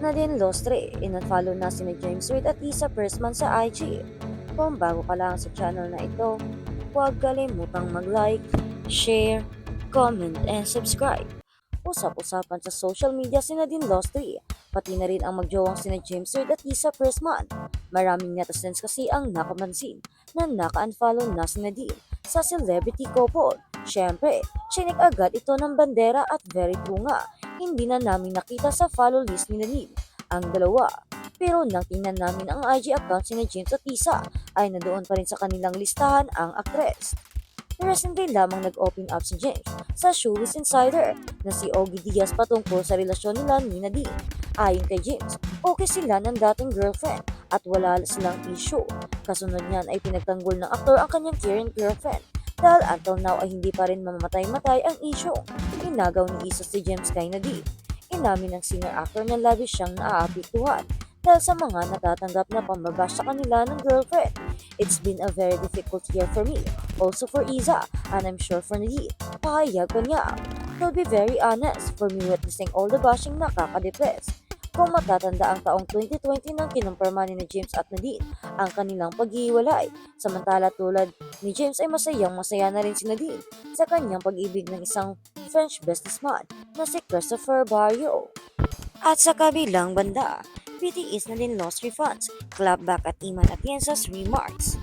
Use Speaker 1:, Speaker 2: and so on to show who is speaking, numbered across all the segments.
Speaker 1: Nadine Lostre, in-follow na sina James Reid at Isa Persman sa IG. Kung bago ka lang sa channel na ito, huwag kalimutang mag-like, share, comment, and subscribe. Usap-usapan sa social media si Nadine Lostre, pati na rin ang magjowang sina James Reid at Isa Persman. Maraming netizens kasi ang nakamansin na naka-unfollow na si Nadine sa celebrity couple. Siyempre, chinik agad ito ng bandera at very true nga, hindi na namin nakita sa follow list ni Nadine ang dalawa. Pero nang tingnan namin ang IG account ni James at Isa, ay nandoon pa rin sa kanilang listahan ang aktres. Recently lamang nag-open up si James sa Showbiz Insider na si Ogie Diaz patungkol sa relasyon nila ni Nadine. Ayon kay James, okay sila ng dating girlfriend at wala silang issue. Kasunod niyan ay pinagtanggol ng aktor ang kanyang current girlfriend dahil until now ay hindi pa rin mamamatay-matay ang issue. Inagaw ni Isa si James kay Nadine. Inamin ng singer-actor na labis siyang naaapektuhan dahil sa mga natatanggap na pambabash sa kanila ng girlfriend. It's been a very difficult year for me, also for Iza, and I'm sure for Nadine. Pahayag pa niya. To be very honest, for me witnessing all the bashing nakaka-depress. Kung matatanda ang taong 2020 nang kinumpirma ni James at Nadine ang kanilang paghihiwalay. Samantala tulad ni James ay masayang-masaya na rin si Nadine sa kanyang pag-ibig ng isang French businessman na si Christopher Barrio. At sa kabilang banda, BTS na din lost refunds, clapback at Iman Atienza's remarks.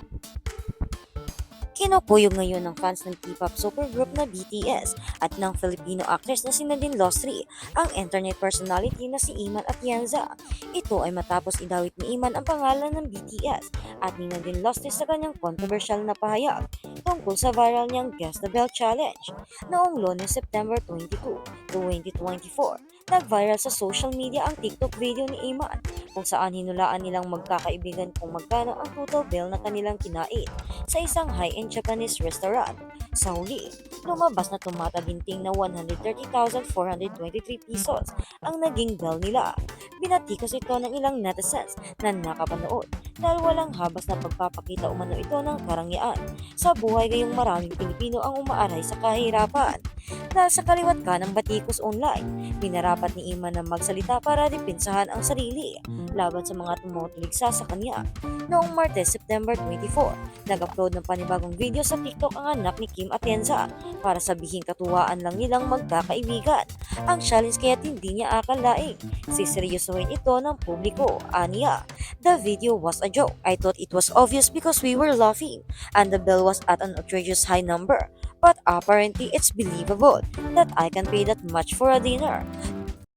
Speaker 1: Kinukuyog ngayon ng fans ng K-pop supergroup na BTS at ng Filipino actress na si Nadine Lostre ang internet personality na si Iman Atienza. Ito ay matapos idawit ni Iman ang pangalan ng BTS at ni Nadine Lostre sa kanyang controversial na pahayag tungkol sa viral niyang Guess the Bell Challenge. Noong Lunes, September 22, 2024, nag-viral sa social media ang TikTok video ni Iman kung saan hinulaan nilang magkakaibigan kung magkano ang total bill na kanilang kinain sa isang high-end Japanese restaurant. Sa huli, lumabas na tumataginting na 130,423 pesos ang naging bill nila. Binatikos ito ng ilang netizens na nakapanood dahil walang habas na pagpapakita umano ito ng karangyaan. Sa buhay ngayong maraming Pilipino ang umaaray sa kahirapan. Dahil sa kaliwat ka ng batikos online, pinarapat ni Iman na magsalita para dipinsahan ang sarili laban sa mga tumutuligsa sa kanya. Noong Martes, September 24, nag-upload ng panibagong video sa TikTok ang anak ni Kim Atienza para sabihin katuwaan lang nilang magkakaibigan. Ang challenge kaya't hindi niya akalaing siseryosohin ito ng publiko. Aniya, the video was a joke. I thought it was obvious because we were laughing and the bill was at an outrageous high number. But apparently it's believable that I can pay that much for a dinner.